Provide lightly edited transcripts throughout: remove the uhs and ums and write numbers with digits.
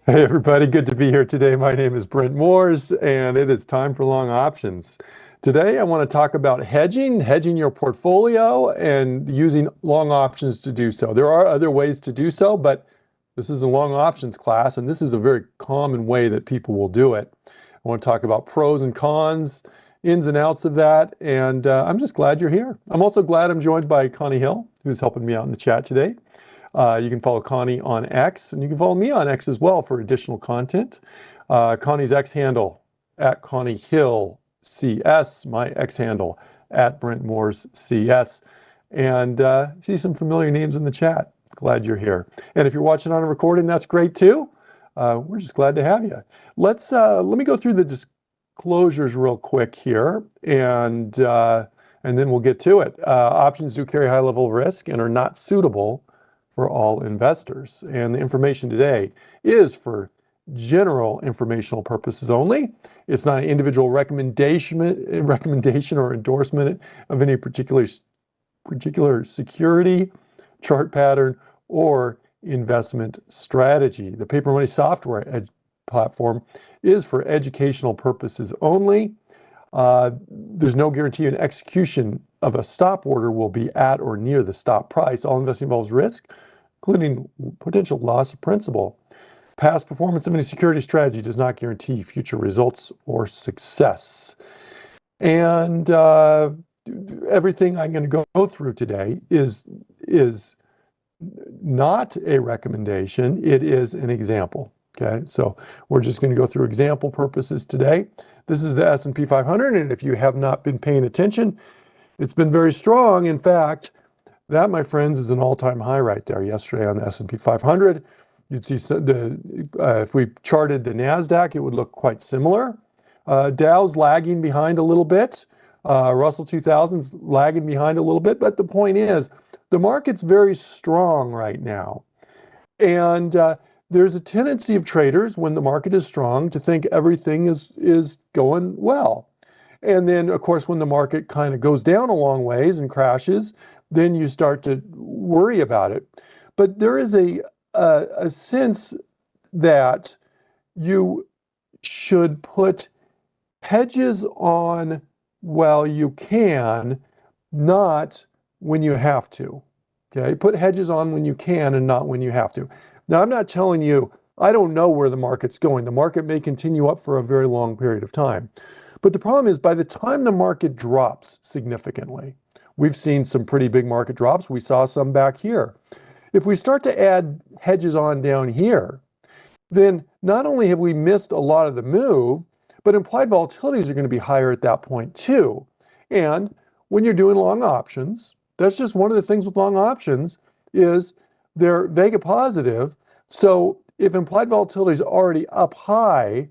Hey everybody, good to be here today. My name is Brent Moores, and it is time for long options. Today I want to talk about hedging your portfolio and using long options to do so. There are other ways to do so, but this is a long options class, and this is a very common way that people will do it. I want to talk about pros and cons, ins and outs of that, and I'm just glad you're here. I'm also glad I'm joined by Connie Hill, who's helping me out in the chat today. You can follow Connie on X, and you can follow me on X as well for additional content. Connie's X handle at Connie Hill CS, my X handle at Brent Moores CS, and see some familiar names in the chat. Glad you're here. And if you're watching on a recording, that's great too. We're just glad to have you. Let me go through the disclosures real quick here, and then we'll get to it. Options do carry high level of risk and are not suitable for all investors. And the information today is for general informational purposes only. It's not an individual recommendation or endorsement of any particular security, chart pattern, or investment strategy. The Paper Money software platform is for educational purposes only. There's no guarantee an execution of a stop order will be at or near the stop price. All investing involves risk, including potential loss of principal. Past performance of any security strategy does not guarantee future results or success. And everything I'm going to go through today is not a recommendation. It is an example. Okay, so we're just going to go through example purposes today. This is the S&P 500, and if you have not been paying attention, it's been very strong. In fact, that, my friends, is an all-time high right there yesterday on the S&P 500. You'd see if we charted the NASDAQ, it would look quite similar. Dow's lagging behind a little bit. Russell 2000's lagging behind a little bit, but the point is, the market's very strong right now. And there's a tendency of traders, when the market is strong, to think everything is going well. And then, of course, when the market kind of goes down a long ways and crashes, then you start to worry about it. But there is a sense that you should put hedges on while you can, not when you have to. Okay, put hedges on when you can and not when you have to. Now, I'm not telling you, I don't know where the market's going. The market may continue up for a very long period of time. But the problem is, by the time the market drops significantly, we've seen some pretty big market drops. We saw some back here. If we start to add hedges on down here, then not only have we missed a lot of the move, but implied volatilities are going to be higher at that point too. And when you're doing long options, that's just one of the things with long options is they're vega positive. So if implied volatility is already up high,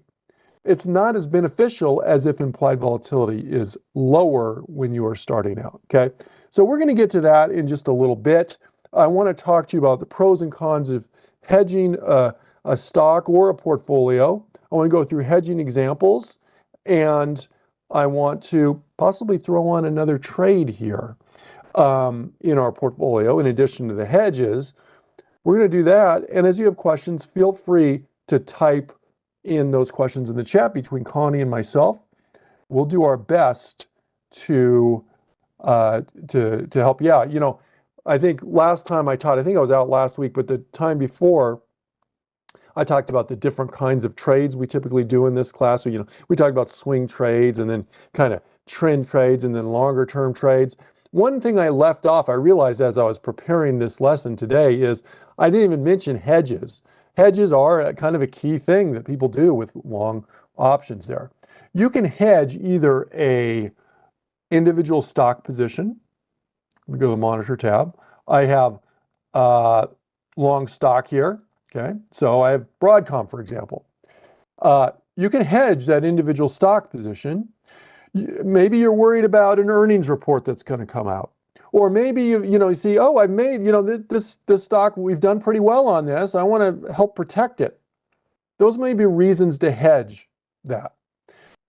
it's not as beneficial as if implied volatility is lower when you are starting out. Okay, so we're going to get to that in just a little bit. I want to talk to you about the pros and cons of hedging a stock or a portfolio. I want to go through hedging examples, and I want to possibly throw on another trade here in our portfolio in addition to the hedges. We're going to do that, and as you have questions, feel free to type in those questions in the chat between Connie and myself. We'll do our best to help you out. You know, I think last time I taught, I think I was out last week, but the time before, I talked about the different kinds of trades we typically do in this class. So, we talked about swing trades and then kind of trend trades and then longer term trades. One thing I left off, I realized as I was preparing this lesson today, is I didn't even mention hedges. Hedges are kind of a key thing that people do with long options there. You can hedge either a individual stock position. We go to the monitor tab. I have long stock here. Okay, so I have Broadcom, for example. You can hedge that individual stock position. Maybe you're worried about an earnings report that's going to come out. Or maybe you see, oh, I've made, this stock, we've done pretty well on this. I want to help protect it. Those may be reasons to hedge that.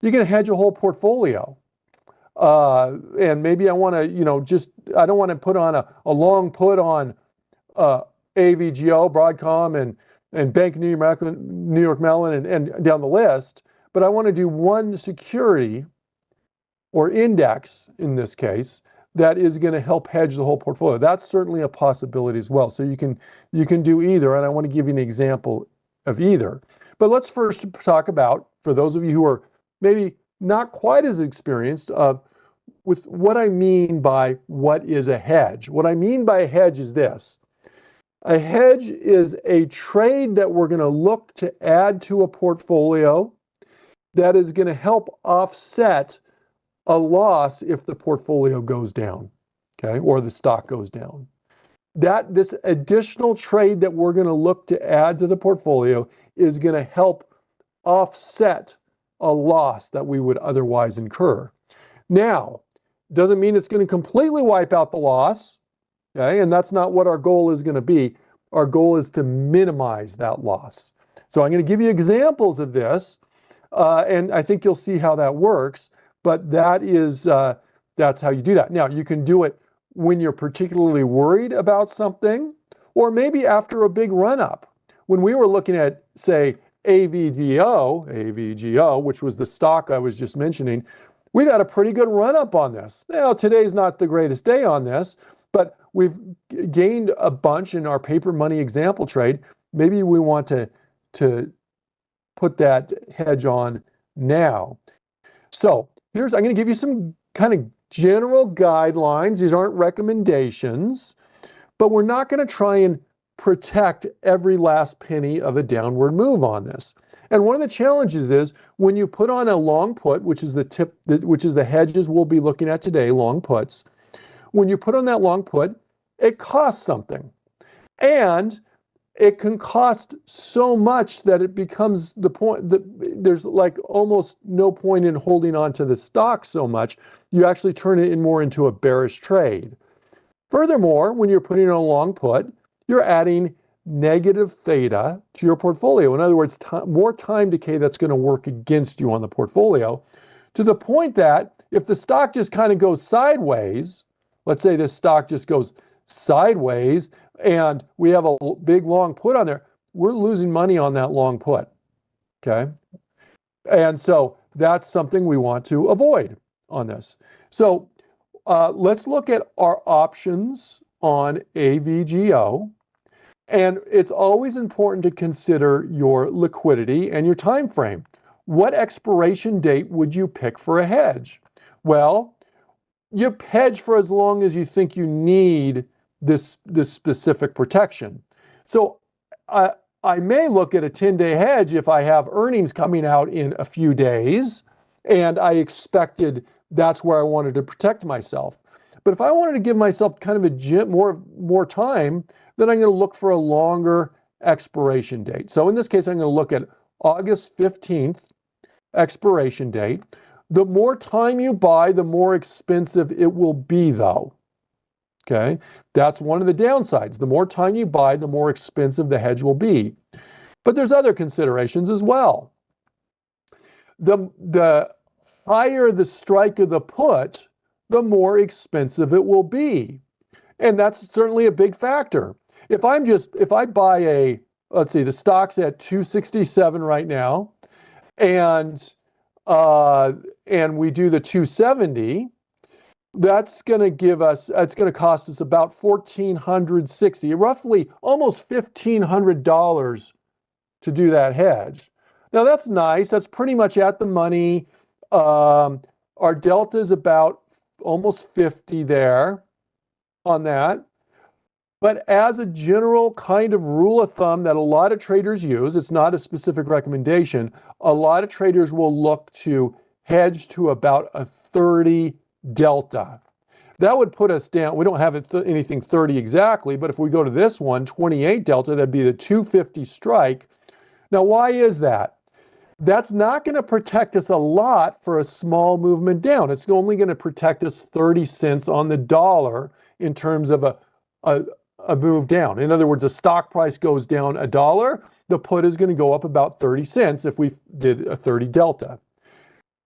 You can hedge a whole portfolio. And maybe I want to, I don't want to put on a long put on AVGO, Broadcom, and Bank of New York Mellon, and down the list, but I want to do one security or index in this case that is going to help hedge the whole portfolio. That's certainly a possibility as well. So you can do either, and I want to give you an example of either. But let's first talk about, for those of you who are maybe not quite as experienced, with what I mean by what is a hedge. What I mean by a hedge is this. A hedge is a trade that we're going to look to add to a portfolio that is going to help offset a loss if the portfolio goes down, okay, or the stock goes down. This additional trade that we're going to look to add to the portfolio is going to help offset a loss that we would otherwise incur. Now, doesn't mean it's going to completely wipe out the loss, okay, and that's not what our goal is going to be. Our goal is to minimize that loss. So I'm going to give you examples of this, and I think you'll see how that works. But that's how you do that. Now, you can do it when you're particularly worried about something, or maybe after a big run-up. When we were looking at, say, AVGO, which was the stock I was just mentioning, we got a pretty good run-up on this. Now, today's not the greatest day on this, but we've gained a bunch in our paper money example trade. Maybe we want to put that hedge on now. So I'm going to give you some kind of general guidelines. These aren't recommendations, but we're not going to try and protect every last penny of a downward move on this. And one of the challenges is when you put on a long put, which is the hedges we'll be looking at today, long puts. When you put on that long put, it costs something. And it can cost so much that it becomes the point that there's like almost no point in holding on to the stock so much. You actually turn it more into a bearish trade. Furthermore, when you're putting on a long put, you're adding negative theta to your portfolio. In other words, more time decay that's going to work against you on the portfolio, to the point that if the stock just kind of goes sideways, let's say this stock just goes sideways and we have a big long put on there, we're losing money on that long put, okay? And so that's something we want to avoid on this. So let's look at our options on AVGO. And it's always important to consider your liquidity and your time frame. What expiration date would you pick for a hedge? Well, you hedge for as long as you think you need this specific protection. So I may look at a 10-day hedge if I have earnings coming out in a few days and I expected that's where I wanted to protect myself. But if I wanted to give myself kind of a more time, then I'm going to look for a longer expiration date. So in this case, I'm going to look at August 15th expiration date. The more time you buy, the more expensive it will be, though. Okay, that's one of the downsides. The more time you buy, the more expensive the hedge will be. But there's other considerations as well. The higher the strike of the put, the more expensive it will be. And that's certainly a big factor. If I buy let's see, the stock's at 267 right now, and we do the 270, it's going to cost us about $1,460, roughly almost $1,500 to do that hedge. Now that's nice. That's pretty much at the money. Our delta is about almost 50 there on that. But as a general kind of rule of thumb that a lot of traders use, it's not a specific recommendation, a lot of traders will look to hedge to about a 30 delta. That would put us down. We don't have anything 30 exactly, but if we go to this one, 28 delta, that'd be the 250 strike. Now, why is that? That's not going to protect us a lot for a small movement down. It's only going to protect us 30 cents on the dollar in terms of a move down. In other words, the stock price goes down $1, the put is going to go up about 30 cents if we did a 30 delta.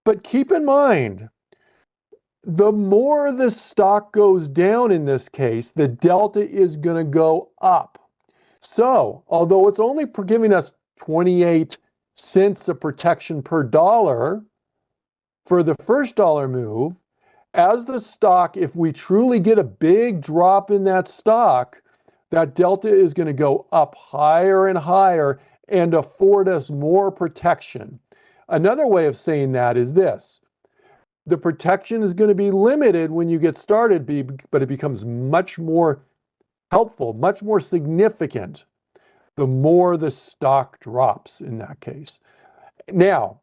But keep in mind, the more the stock goes down in this case, the delta is going to go up. So, although it's only giving us 28 cents of protection per dollar for the first dollar move, as the stock, if we truly get a big drop in that stock, that delta is going to go up higher and higher and afford us more protection. Another way of saying that is this: the protection is going to be limited when you get started, but it becomes much more helpful, much more significant, the more the stock drops in that case. Now,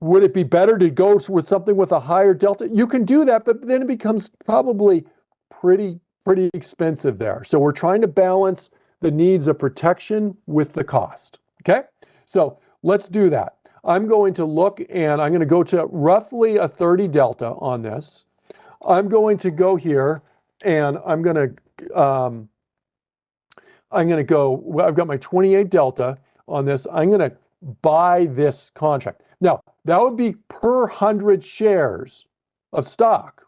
would it be better to go with something with a higher delta? You can do that, but then it becomes probably pretty expensive there. So we're trying to balance the needs of protection with the cost. Okay, so let's do that. I'm going to look and I'm going to go to roughly a 30 delta on this. I'm going to go here and I'm going to go, I've got my 28 delta on this. I'm going to buy this contract. Now, that would be per 100 shares of stock.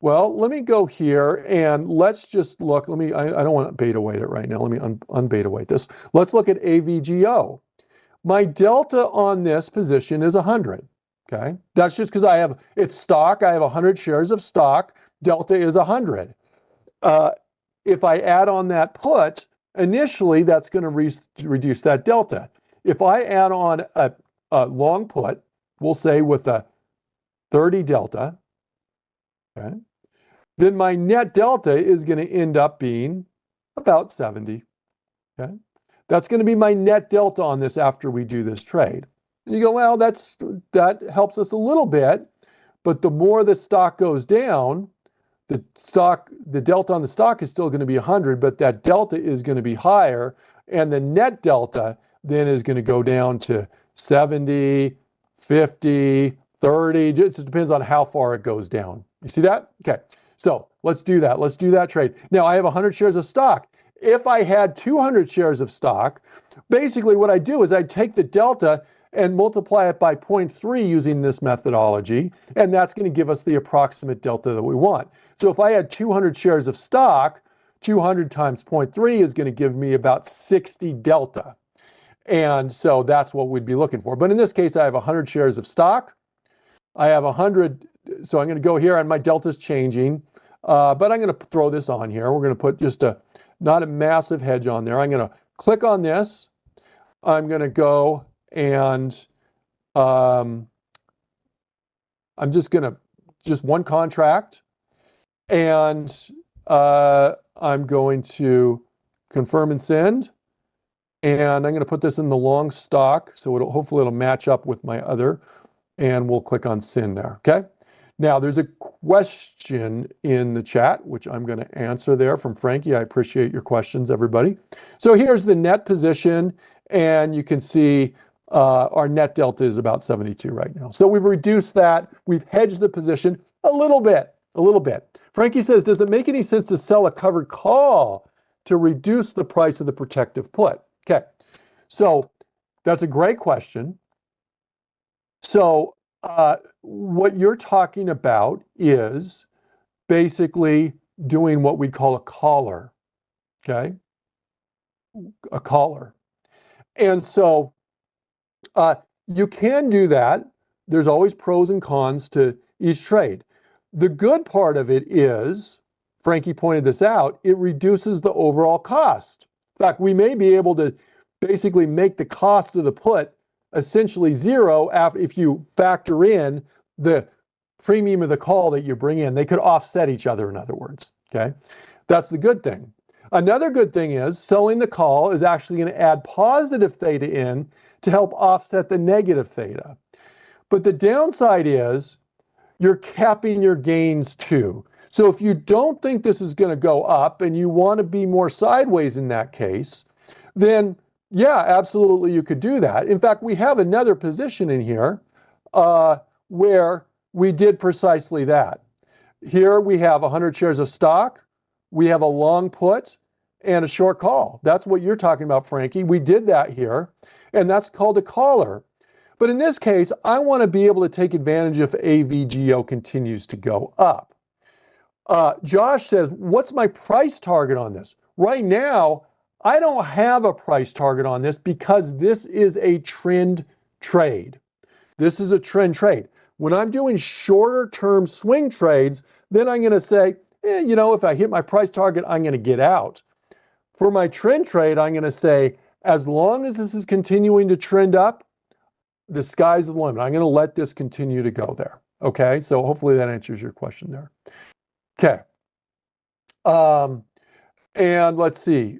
Well, let me go here and let's just look. I don't want to beta weight it right now. Let me unbeta weight this. Let's look at AVGO. My delta on this position is 100. Okay. That's just because it's stock. I have 100 shares of stock. Delta is 100. If I add on that put, initially that's going to reduce that delta. If I add on a long put, we'll say with a 30 delta, okay, then my net delta is going to end up being about 70. Okay, that's going to be my net delta on this after we do this trade. And you go, well, that helps us a little bit, but the more the stock goes down, the delta on the stock is still going to be 100, but that delta is going to be higher, and the net delta then is going to go down to 70, 50, 30. It just depends on how far it goes down. You see that? Okay, so let's do that. Let's do that trade. Now, I have 100 shares of stock. If I had 200 shares of stock, basically what I do is I take the delta and multiply it by 0.3 using this methodology, and that's going to give us the approximate delta that we want. So if I had 200 shares of stock, 200 times 0.3 is going to give me about 60 delta. And so that's what we'd be looking for. But in this case, I have 100 shares of stock. I have 100, so I'm going to go here and my delta is changing, but I'm going to throw this on here. We're going to put just not a massive hedge on there. I'm going to click on this. I'm going to go and I'm just going to, just one contract, and I'm going to confirm and send. And I'm going to put this in the long stock, so hopefully it'll match up with my other, and we'll click on send there, okay? Now, there's a question in the chat, which I'm going to answer there from Frankie. I appreciate your questions, everybody. So here's the net position, and you can see our net delta is about 72 right now. So we've reduced that. We've hedged the position a little bit. Frankie says, does it make any sense to sell a covered call to reduce the price of the protective put? Okay, so that's a great question. So what you're talking about is basically doing what we call a collar, okay? A collar. And so you can do that. There's always pros and cons to each trade. The good part of it is, Frankie pointed this out, it reduces the overall cost. In fact, we may be able to basically make the cost of the put essentially zero if you factor in the premium of the call that you bring in. They could offset each other, in other words, okay? That's the good thing. Another good thing is selling the call is actually going to add positive theta in to help offset the negative theta. But the downside is you're capping your gains too. So if you don't think this is going to go up and you want to be more sideways in that case, then yeah, absolutely you could do that. In fact, we have another position in here where we did precisely that. Here we have 100 shares of stock, we have a long put, and a short call. That's what you're talking about, Frankie. We did that here, and that's called a collar. But in this case, I want to be able to take advantage if AVGO continues to go up. Josh says, what's my price target on this? Right now, I don't have a price target on this because this is a trend trade. This is a trend trade. When I'm doing shorter term swing trades, then I'm going to say, if I hit my price target, I'm going to get out. For my trend trade, I'm going to say, as long as this is continuing to trend up, the sky's the limit. I'm going to let this continue to go there. Okay, so hopefully that answers your question there. Okay. And let's see.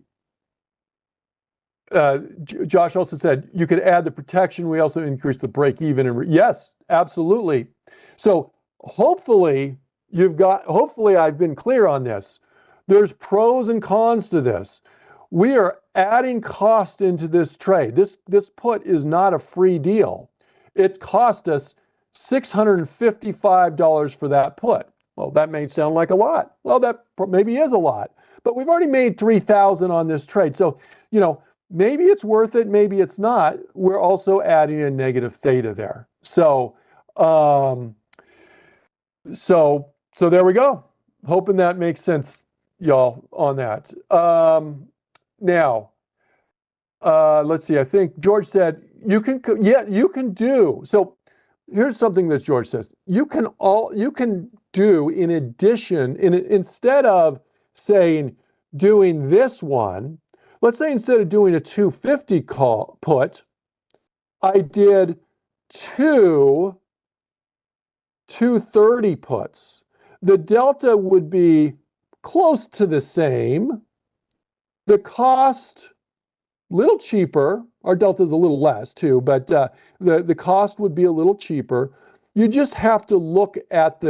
Josh also said you could add the protection. We also increase the break even. And yes, absolutely. So hopefully I've been clear on this. There's pros and cons to this. We are adding cost into this trade. This put is not a free deal. It cost us $655 for that put. Well, that may sound like a lot. Well, that maybe is a lot, but we've already made $3,000 on this trade. So, maybe it's worth it, maybe it's not. We're also adding a negative theta there. So there we go. Hoping that makes sense, y'all, on that. Now, let's see. I think George said you can do. So here's something that George says. You can do in addition, instead of saying doing this one, let's say instead of doing a 250 call put, I did two 230 puts. The delta would be close to the same. The cost, a little cheaper. Our delta is a little less too, but the cost would be a little cheaper. You just have to look at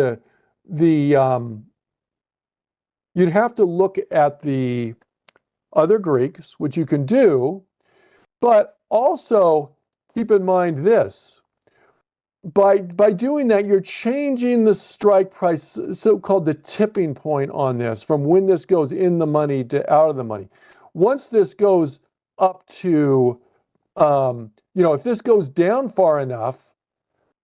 you'd have to look at the other Greeks, which you can do, but also keep in mind this. By doing that, you're changing the strike price, so-called the tipping point on this, from when this goes in the money to out of the money. Once this goes up to, if this goes down far enough,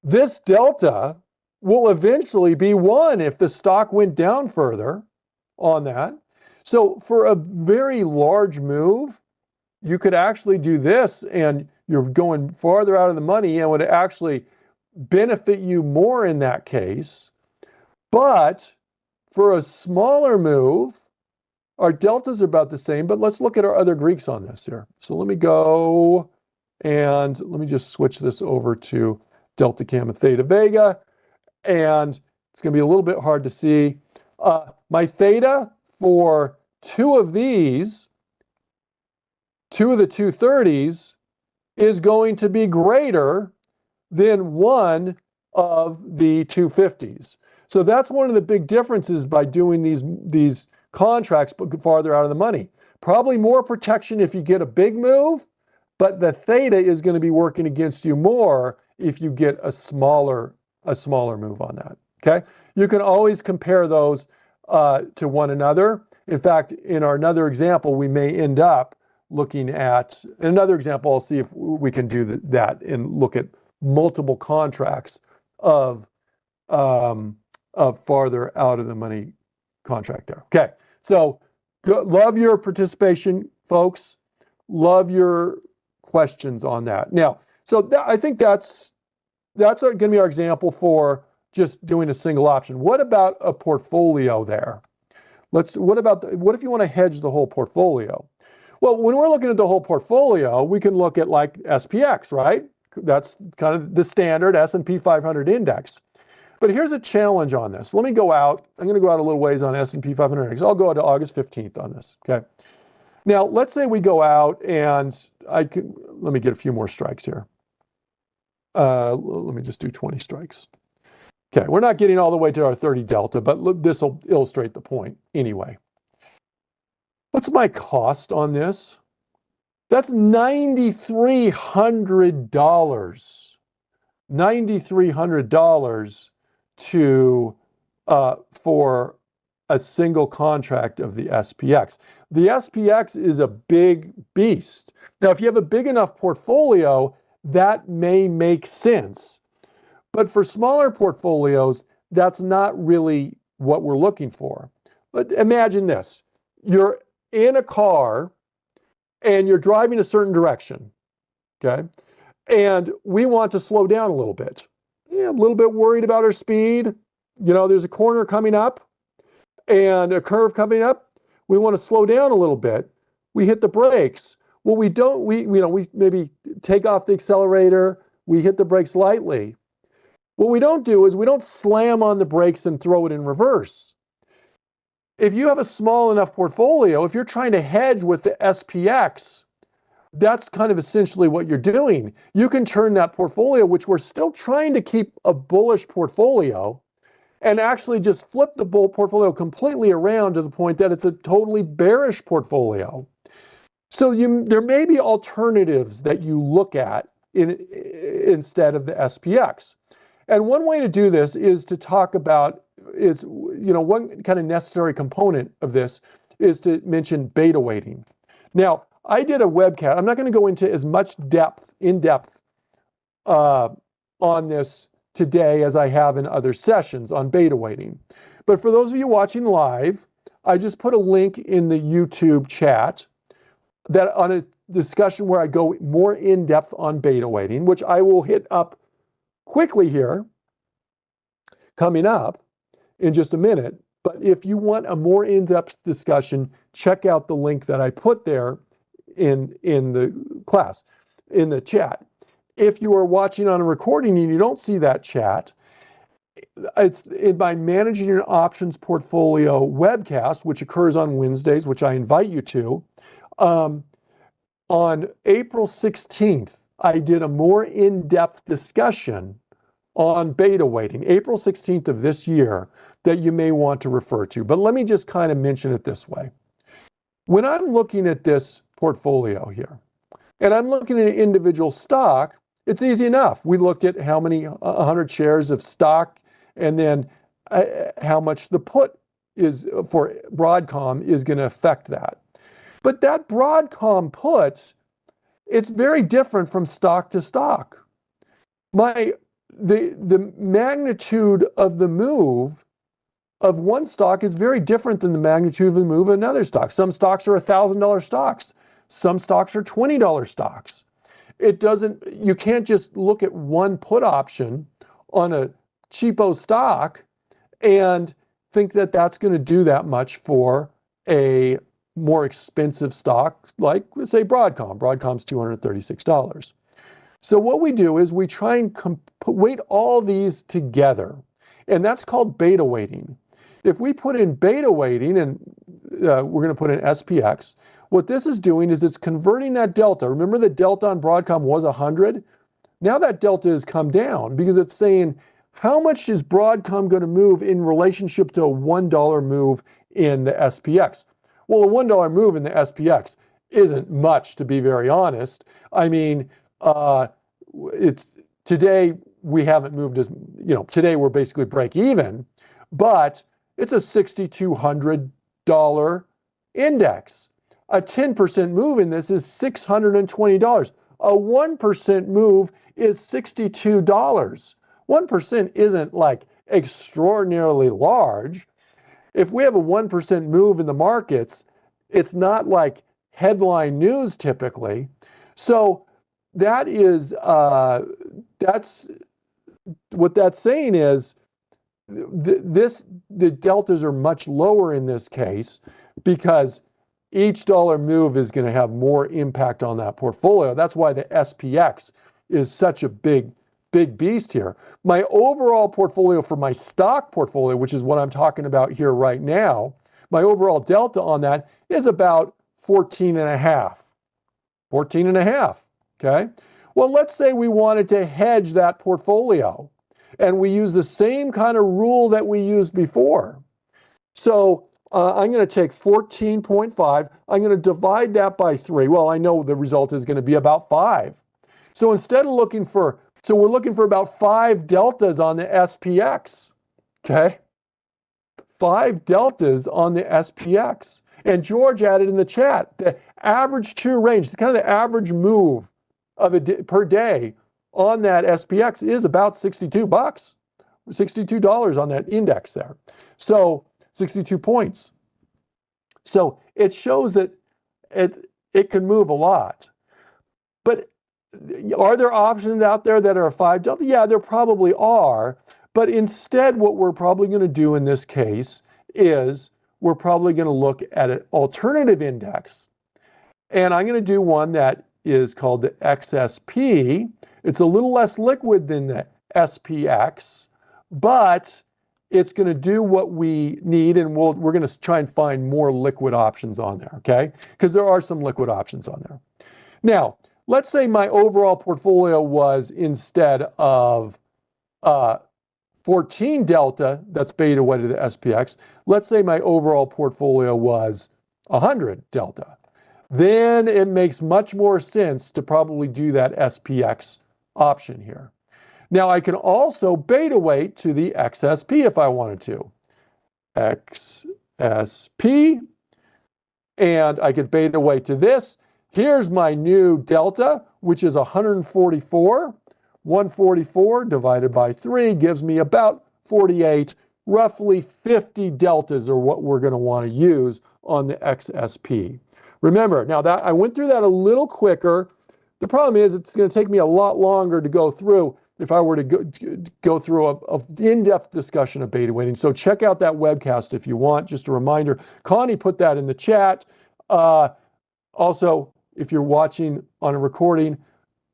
this delta will eventually be 1 if the stock went down further on that. So for a very large move, you could actually do this and you're going farther out of the money and would actually benefit you more in that case. But for a smaller move, our deltas are about the same, but let's look at our other Greeks on this here. So let me go and let me just switch this over to delta gamma theta vega. And it's going to be a little bit hard to see. My theta for two of the 230s is going to be greater than one of the 250s. So that's one of the big differences by doing these contracts farther out of the money. Probably more protection if you get a big move, but the theta is going to be working against you more if you get a smaller move on that. Okay, you can always compare those to one another. In fact, in our another example, we may end up looking at another example. I'll see if we can do that and look at multiple contracts of farther out of the money contract there. Okay, so love your participation, folks. Love your questions on that. Now, so I think that's going to be our example for just doing a single option. What about a portfolio there? What if you want to hedge the whole portfolio? Well, when we're looking at the whole portfolio, we can look at like SPX, right? That's kind of the standard S&P 500 index. But here's a challenge on this. Let me go out. I'm going to go out a little ways on S&P 500 index. I'll go out to August 15th on this. Okay. Now, let's say we go out and let me get a few more strikes here. Let me just do 20 strikes. Okay, we're not getting all the way to our 30 delta, but this will illustrate the point anyway. What's my cost on this? That's $9,300. $9,300 for a single contract of the SPX. The SPX is a big beast. Now, if you have a big enough portfolio, that may make sense. But for smaller portfolios, that's not really what we're looking for. But imagine this. You're in a car and you're driving a certain direction, okay? And we want to slow down a little bit. Yeah, a little bit worried about our speed. There's a corner coming up and a curve coming up. We want to slow down a little bit. We hit the brakes. Well, we don't, we maybe take off the accelerator. We hit the brakes lightly. What we don't do is we don't slam on the brakes and throw it in reverse. If you have a small enough portfolio, if you're trying to hedge with the SPX, that's kind of essentially what you're doing. You can turn that portfolio, which we're still trying to keep a bullish portfolio, and actually just flip the bull portfolio completely around to the point that it's a totally bearish portfolio. So there may be alternatives that you look at instead of the SPX. And one way to do this is to talk about one kind of necessary component of this is to mention beta weighting. Now, I did a webcast. I'm not going to go into as much in-depth on this today as I have in other sessions on beta weighting. But for those of you watching live, I just put a link in the YouTube chat that on a discussion where I go more in-depth on beta weighting, which I will hit up quickly here, coming up in just a minute. But if you want a more in-depth discussion, check out the link that I put there in the class, in the chat. If you are watching on a recording and you don't see that chat, it's in my Managing Your Options Portfolio webcast, which occurs on Wednesdays, which I invite you to. On April 16th, I did a more in-depth discussion on beta weighting, April 16th of this year, that you may want to refer to. But let me just kind of mention it this way. When I'm looking at this portfolio here, and I'm looking at an individual stock, it's easy enough. We looked at how many 100 shares of stock, and then how much the put is for Broadcom is going to affect that. But that Broadcom put, it's very different from stock to stock. The magnitude of the move of one stock is very different than the magnitude of the move of another stock. Some stocks are $1,000 stocks. Some stocks are $20 stocks. You can't just look at one put option on a cheapo stock and think that that's going to do that much for a more expensive stock like, say, Broadcom. Broadcom's $236. So what we do is we try and weight all these together, and that's called beta weighting. If we put in beta weighting, and we're going to put in SPX, what this is doing is it's converting that delta. Remember the delta on Broadcom was 100? Now that delta has come down because it's saying, how much is Broadcom going to move in relationship to a $1 move in the SPX? Well, a $1 move in the SPX isn't much, to be very honest. I mean, today we haven't moved as, today we're basically break even, but it's a $6,200 index. A 10% move in this is $620. A 1% move is $62. 1% isn't like extraordinarily large. If we have a 1% move in the markets, it's not like headline news typically. So that is, that's what that's saying is the deltas are much lower in this case because each dollar move is going to have more impact on that portfolio. That's why the SPX is such a big beast here. My overall portfolio for my stock portfolio, which is what I'm talking about here right now, my overall delta on that is about 14 and a half. 14 and a half, okay? Well, let's say we wanted to hedge that portfolio and we use the same kind of rule that we used before. So I'm going to take 14.5. I'm going to divide that by 3. Well, I know the result is going to be about 5. So instead of we're looking for about 5 deltas on the SPX, okay? 5 deltas on the SPX. And George added in the chat, the average true range, kind of the average move of per day on that SPX is about $62, $62 on that index there. So 62 points. So it shows that it can move a lot. But are there options out there that are a 5 delta? Yeah, there probably are. But instead, what we're probably going to do in this case is we're probably going to look at an alternative index. And I'm going to do one that is called the XSP. It's a little less liquid than the SPX, but it's going to do what we need, and we're going to try and find more liquid options on there, okay? Because there are some liquid options on there. Now, let's say my overall portfolio was, instead of 14 delta, that's beta weighted to the SPX, let's say my overall portfolio was 100 delta. Then it makes much more sense to probably do that SPX option here. Now I can also beta weight to the XSP if I wanted to. XSP, and I could beta weight to this. Here's my new delta, which is 144. 144 divided by 3 gives me about 48. Roughly 50 deltas are what we're going to want to use on the XSP. Remember, now that I went through that a little quicker. The problem is it's going to take me a lot longer to go through if I were to go through an in-depth discussion of beta weighting. So check out that webcast if you want. Just a reminder, Connie put that in the chat. Also, if you're watching on a recording,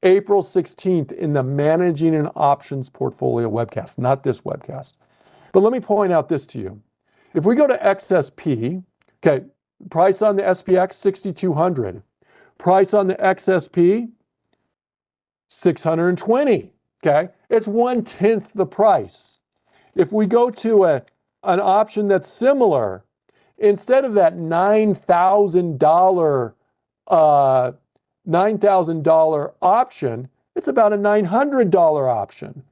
April 16th in the Managing an Options Portfolio webcast, not this webcast. But let me point out this to you. If we go to XSP, okay, price on the SPX, 6,200. Price on the XSP, 620, okay? It's 1/10 the price. If we go to an option that's similar, instead of that $9,000 option, it's about a $900 option.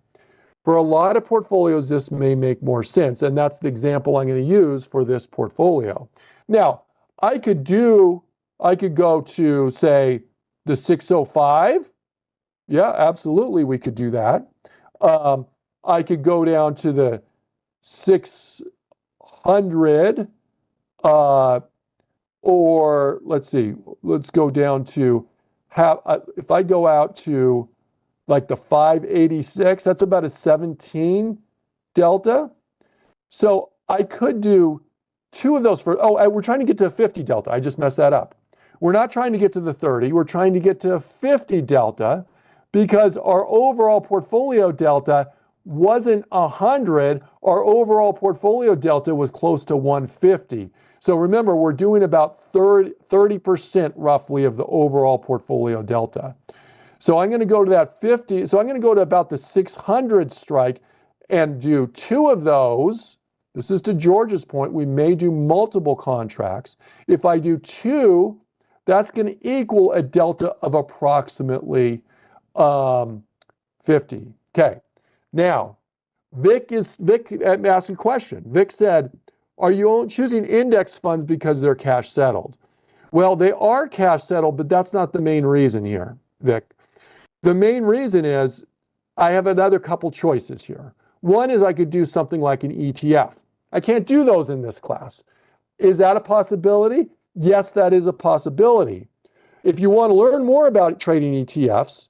For a lot of portfolios, this may make more sense, and that's the example I'm going to use for this portfolio. Now, I could go to, say, the 605. Yeah, absolutely, we could do that. I could go down to the 600, or let's see, let's go down to, if I go out to like the 586, that's about a 17 delta. So I could do two of those for, we're trying to get to a 50 delta. I just messed that up. We're not trying to get to the 30. We're trying to get to a 50 delta because our overall portfolio delta wasn't 100. Our overall portfolio delta was close to 150. So remember, we're doing about 30% roughly of the overall portfolio delta. So I'm going to go to that 50. So I'm going to go to about the 600 strike and do two of those. This is to George's point. We may do multiple contracts. If I do two, that's going to equal a delta of approximately 50. Okay. Now, Vic asked a question. Vic said, are you choosing index funds because they're cash settled? Well, they are cash settled, but that's not the main reason here, Vic. The main reason is I have another couple choices here. One is I could do something like an ETF. I can't do those in this class. Is that a possibility? Yes, that is a possibility. If you want to learn more about trading ETFs,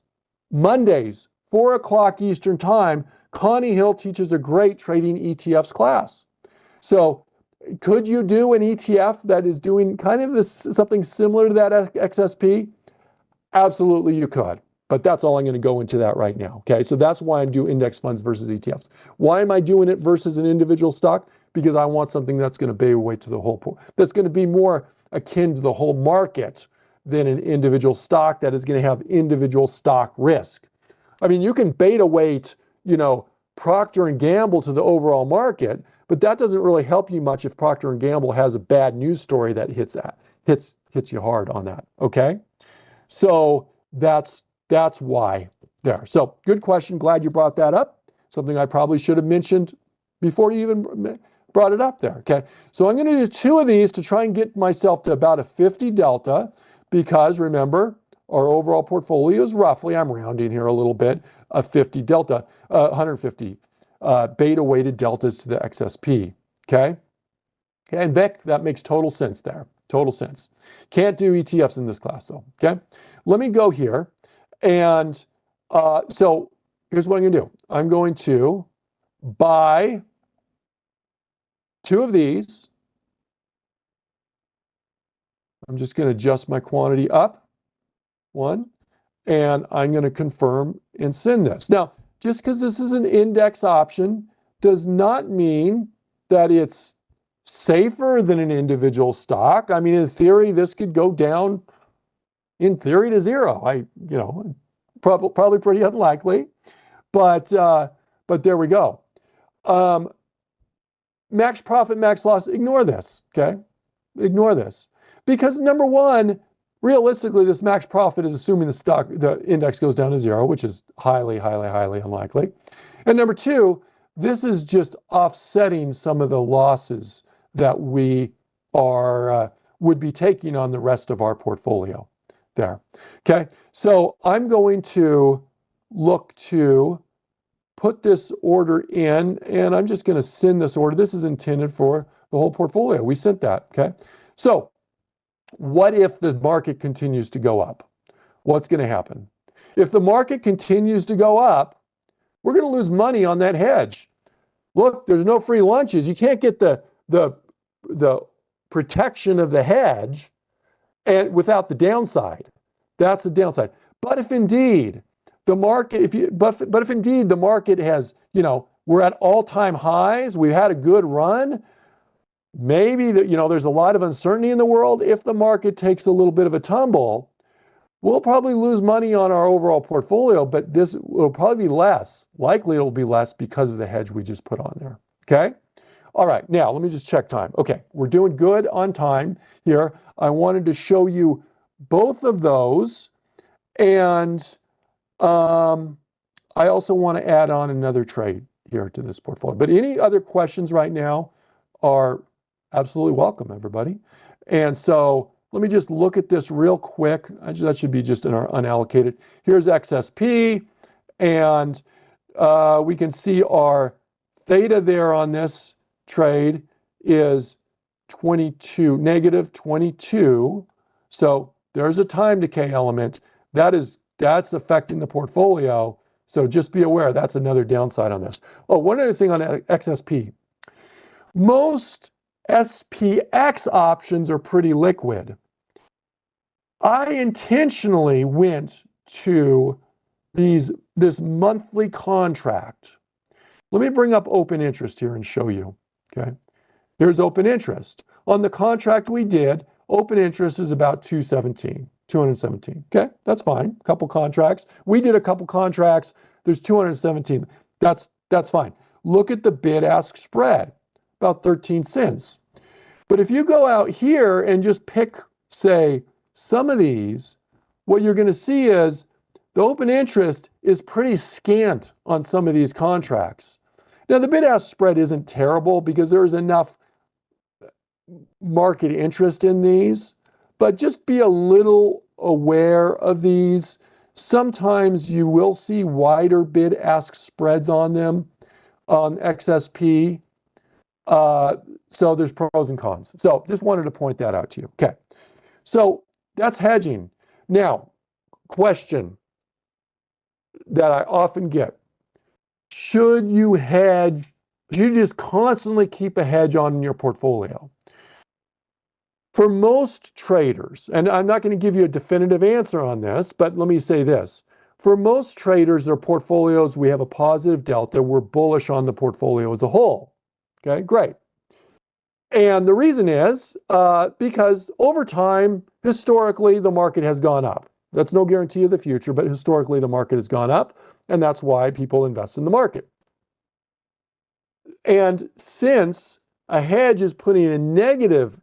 Mondays, 4 o'clock Eastern Time, Connie Hill teaches a great trading ETFs class. So could you do an ETF that is doing kind of something similar to that XSP? Absolutely, you could. But that's all I'm going to go into that right now. Okay, so that's why I'm doing index funds versus ETFs. Why am I doing it versus an individual stock? Because I want something that's going to beta weight to the whole pool. That's going to be more akin to the whole market than an individual stock that is going to have individual stock risk. I mean, you can beta weight, Procter & Gamble to the overall market, but that doesn't really help you much if Procter & Gamble has a bad news story that hits you hard on that. Okay, so that's why there. So good question. Glad you brought that up. Something I probably should have mentioned before you even brought it up there. Okay, so I'm going to do two of these to try and get myself to about a 50 delta, because remember, our overall portfolio is roughly, I'm rounding here a little bit, a 50 delta, 150 beta weighted deltas to the XSP. Okay, and Vic, that makes total sense there. Total sense. Can't do ETFs in this class though, okay? Let me go here. And so here's what I'm gonna do. I'm going to buy 2 of these. I'm just gonna adjust my quantity up, 1, and I'm gonna confirm and send this. Now, just because this is an index option does not mean that it's safer than an individual stock. I mean, in theory, this could go down in theory to 0. Probably pretty unlikely, but there we go. Max profit, max loss, ignore this, okay? Ignore this. Because number one, realistically, this max profit is assuming the index goes down to 0, which is highly, highly, highly unlikely. And number two, this is just offsetting some of the losses that we would be taking on the rest of our portfolio there. Okay, so I'm going to look to put this order in, and I'm just going to send this order. This is intended for the whole portfolio. We sent that, okay? So what if the market continues to go up? What's going to happen? If the market continues to go up, we're going to lose money on that hedge. Look, there's no free lunches. You can't get the protection of the hedge and without the downside. That's the downside. But if indeed the market, if indeed the market has, we're at all-time highs, we've had a good run, maybe there's a lot of uncertainty in the world. If the market takes a little bit of a tumble, we'll probably lose money on our overall portfolio, but this will probably be less. Likely it'll be less because of the hedge we just put on there, okay? All right, now let me just check time. Okay, we're doing good on time here. I wanted to show you both of those, and I also want to add on another trade here to this portfolio. But any other questions right now are absolutely welcome, everybody. And so let me just look at this real quick. That should be just in our unallocated. Here's XSP, and we can see our theta there on this trade is 22, negative 22. So there's a time decay element. That's affecting the portfolio. So just be aware, that's another downside on this. Oh, one other thing on XSP. Most SPX options are pretty liquid. I intentionally went to this monthly contract. Let me bring up open interest here and show you, okay? Here's open interest. On the contract we did, open interest is about 217, okay? That's fine, a couple contracts. We did a couple contracts, there's 217, that's fine. Look at the bid-ask spread, about 13 cents. But if you go out here and just pick, say, some of these, what you're gonna see is the open interest is pretty scant on some of these contracts. Now, the bid-ask spread isn't terrible because there is enough market interest in these, but just be a little aware of these. Sometimes you will see wider bid-ask spreads on them, on XSP. So there's pros and cons. So just wanted to point that out to you. Okay, so that's hedging. Now, question that I often get. Should you hedge? Should you just constantly keep a hedge on in your portfolio? For most traders, and I'm not going to give you a definitive answer on this, but let me say this. For most traders, their portfolios, we have a positive delta. We're bullish on the portfolio as a whole. Okay, great. And the reason is because over time, historically, the market has gone up. That's no guarantee of the future, but historically, the market has gone up. And that's why people invest in the market. And since a hedge is putting a negative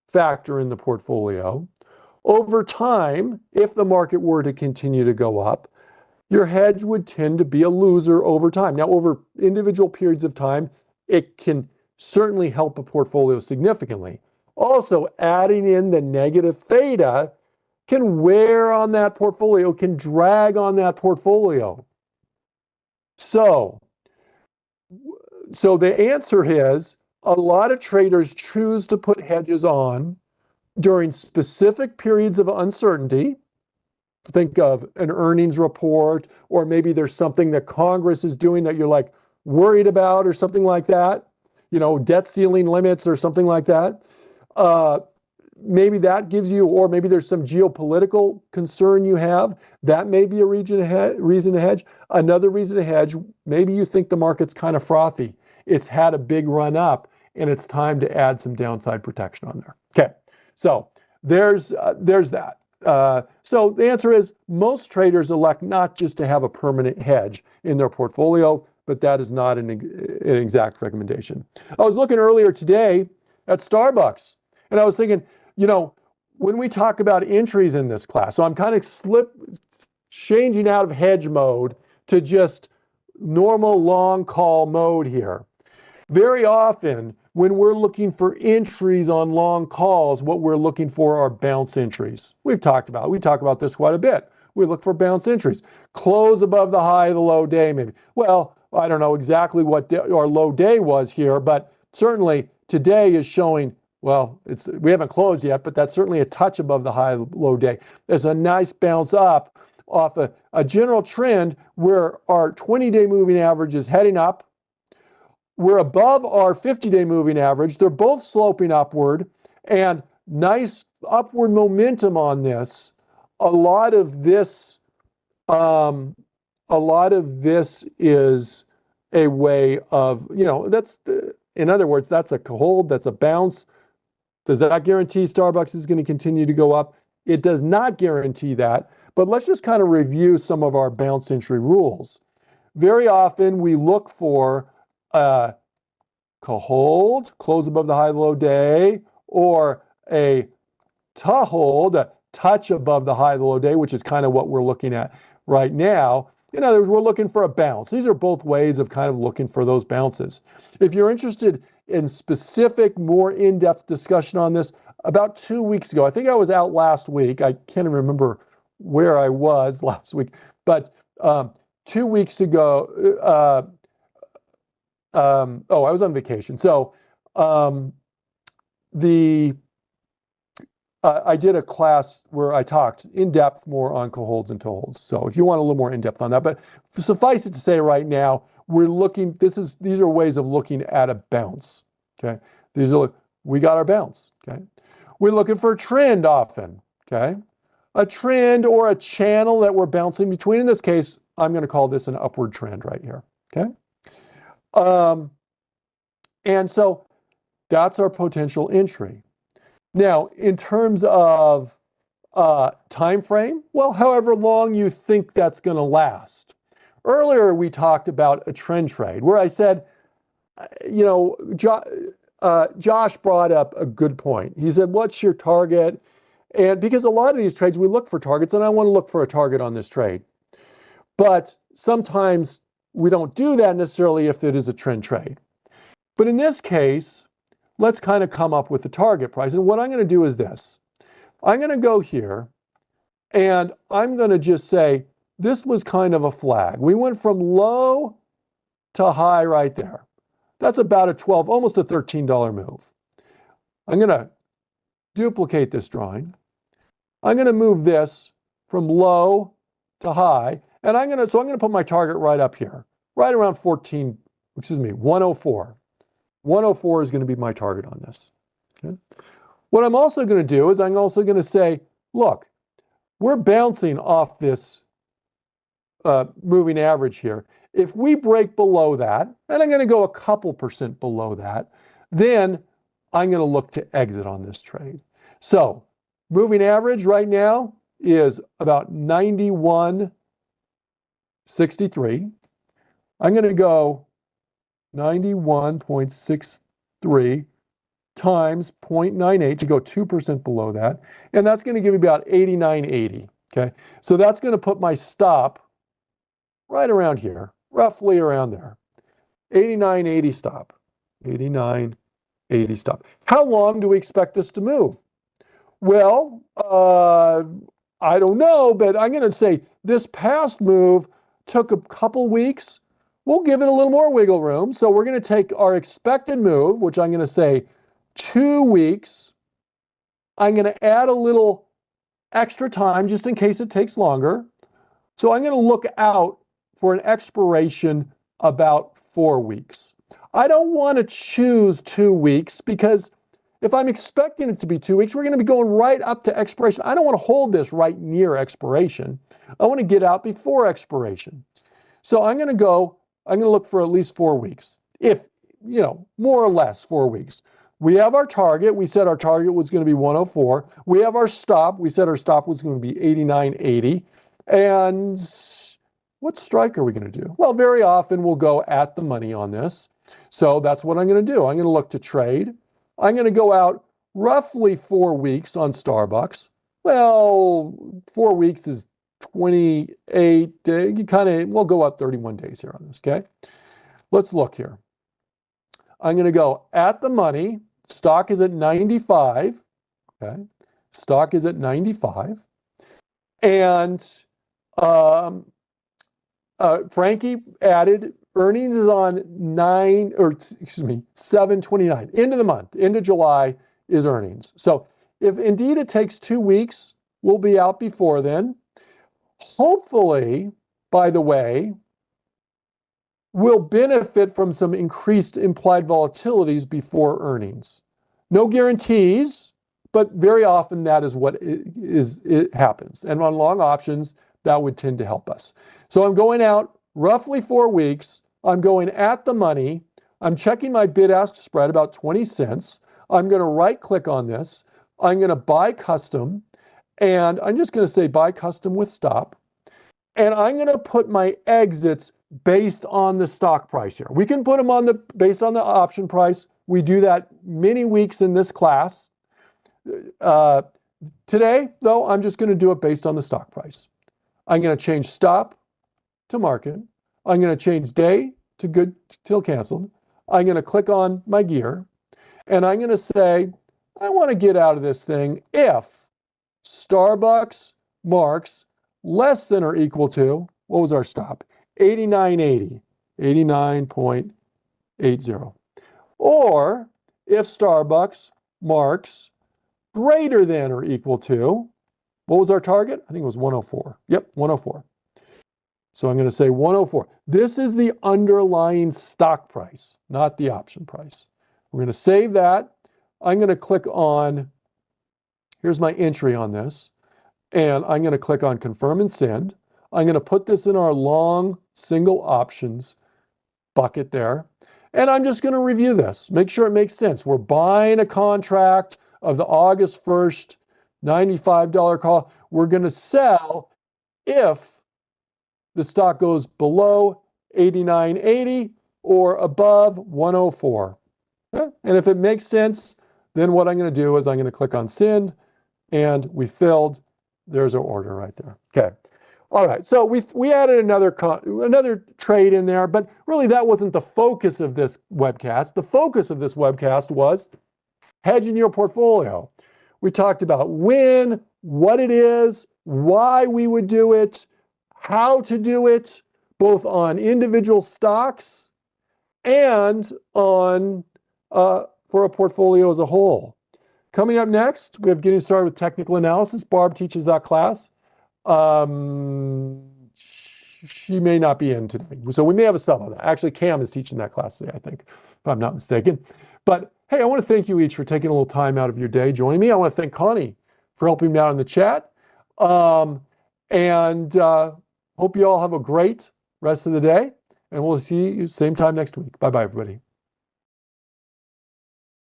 factor in the portfolio, over time, if the market were to continue to go up, your hedge would tend to be a loser over time. Now, over individual periods of time, it can certainly help a portfolio significantly. Also, adding in the negative theta can wear on that portfolio, can drag on that portfolio. So the answer is a lot of traders choose to put hedges on during specific periods of uncertainty, think of an earnings report, or maybe there's something that Congress is doing that you're like worried about or something like that, debt ceiling limits or something like that. Maybe that gives you, or maybe there's some geopolitical concern you have. That may be a reason to hedge. Another reason to hedge, maybe you think the market's kind of frothy. It's had a big run up and it's time to add some downside protection on there. Okay, so there's that. So the answer is most traders elect not just to have a permanent hedge in their portfolio, but that is not an exact recommendation. I was looking earlier today at Starbucks and I was thinking, when we talk about entries in this class, so I'm kind of changing out of hedge mode to just normal long call mode here. Very often, when we're looking for entries on long calls, what we're looking for are bounce entries. We talk about this quite a bit. We look for bounce entries. Close above the high of the low day, maybe. Well, I don't know exactly what our low day was here, but certainly today is showing, well, we haven't closed yet, but that's certainly a touch above the high low day. There's a nice bounce up off a general trend where our 20-day moving average is heading up. We're above our 50-day moving average. They're both sloping upward and nice upward momentum on this. A lot of this is a way of, in other words, that's a hold, that's a bounce. Does that guarantee Starbucks is going to continue to go up? It does not guarantee that, but let's just kind of review some of our bounce entry rules. Very often we look for a hold, close above the high low day, or a hold, a touch above the high low day, which is kind of what we're looking at right now. In other words, we're looking for a bounce. These are both ways of kind of looking for those bounces. If you're interested in specific, more in-depth discussion on this, about 2 weeks ago, I think I was out last week. I can't even remember where I was last week, but 2 weeks ago, I was on vacation. So I did a class where I talked in depth more on co-holds and toe-holds. So if you want a little more in depth on that, but suffice it to say right now, these are ways of looking at a bounce. Okay. We got our bounce. Okay. We're looking for a trend often. Okay. A trend or a channel that we're bouncing between. In this case, I'm going to call this an upward trend right here. Okay. And so that's our potential entry. Now, in terms of time frame, well, however long you think that's going to last. Earlier, we talked about a trend trade where I said, Josh brought up a good point. He said, what's your target? And because a lot of these trades, we look for targets, and I want to look for a target on this trade. But sometimes we don't do that necessarily if it is a trend trade. But in this case, let's kind of come up with the target price. And what I'm going to do is this. I'm going to go here and I'm going to just say, this was kind of a flag. We went from low to high right there. That's about a $12, almost a $13 move. I'm going to duplicate this drawing. I'm going to move this from low to high. And I'm going to put my target right up here, right around 104. 104 is going to be my target on this. Okay. What I'm also going to do is I'm also going to say, look, we're bouncing off this moving average here. If we break below that, and I'm going to go a couple percent below that, then I'm going to look to exit on this trade. So moving average right now is about 91.63. I'm going to go 91.63 times 0.98 to go 2% below that. And that's going to give me about 89.80. Okay. So that's going to put my stop right around here, roughly around there. 89.80 stop. 89.80 stop. How long do we expect this to move? Well, I don't know, but I'm going to say this past move took a couple weeks. We'll give it a little more wiggle room. So we're going to take our expected move, which I'm going to say 2 weeks I'm going to add a little extra time just in case it takes longer. So I'm going to look out for an expiration about 4 weeks. I don't want to choose 2 weeks because if I'm expecting it to be 2 weeks, we're going to be going right up to expiration. I don't want to hold this right near expiration. I want to get out before expiration. So I'm going to look for at least 4 weeks. If, more or less 4 weeks. We have our target. We said our target was going to be 104. We have our stop. We said our stop was going to be 89.80. And what strike are we going to do? Well, very often we'll go at the money on this. So that's what I'm going to do. I'm going to look to trade. I'm going to go out roughly 4 weeks on Starbucks. Well, 4 weeks is 28 days. We'll go out 31 days here on this, okay? Let's look here. I'm going to go at the money. Stock is at 95, okay? Stock is at 95. And Frankie added earnings is on 7/29. End of the month, end of July is earnings. So if indeed it takes 2 weeks, we'll be out before then. Hopefully, by the way, we'll benefit from some increased implied volatilities before earnings. No guarantees, but very often that is what it happens. And on long options, that would tend to help us. So I'm going out roughly 4 weeks. I'm going at the money. I'm checking my bid-ask spread about 20 cents. I'm going to right-click on this. I'm going to buy custom, and I'm just going to say buy custom with stop. And I'm going to put my exits based on the stock price here. We can put them based on the option price. We do that many weeks in this class. Today, though, I'm just going to do it based on the stock price. I'm going to change stop to market. I'm going to change day to good till canceled. I'm going to click on my gear, and I'm going to say, I want to get out of this thing if Starbucks marks less than or equal to, what was our stop? 89.80, 89.80. Or if Starbucks marks greater than or equal to, what was our target? I think it was 104. Yep, 104. So I'm going to say 104. This is the underlying stock price, not the option price. We're going to save that. I'm going to click on, here's my entry on this, and I'm going to click on confirm and send. I'm going to put this in our long single options bucket there. And I'm just going to review this, make sure it makes sense. We're buying a contract of the August 1st, $95 call. We're going to sell if the stock goes below 89.80 or above 104. Okay? And if it makes sense, then what I'm going to do is I'm going to click on send, and we filled. There's our order right there. Okay. All right. So we added another trade in there, but really that wasn't the focus of this webcast. The focus of this webcast was hedging your portfolio. We talked about when, what it is, why we would do it, how to do it, both on individual stocks and on for a portfolio as a whole. Coming up next, we have getting started with technical analysis. Barb teaches that class. She may not be in today, so we may have a sub on that. Actually, Cam is teaching that class today, I think, if I'm not mistaken. But hey, I want to thank you each for taking a little time out of your day joining me. I want to thank Connie for helping me out in the chat. Hope you all have a great rest of the day, and we'll see you same time next week. Bye-bye, everybody.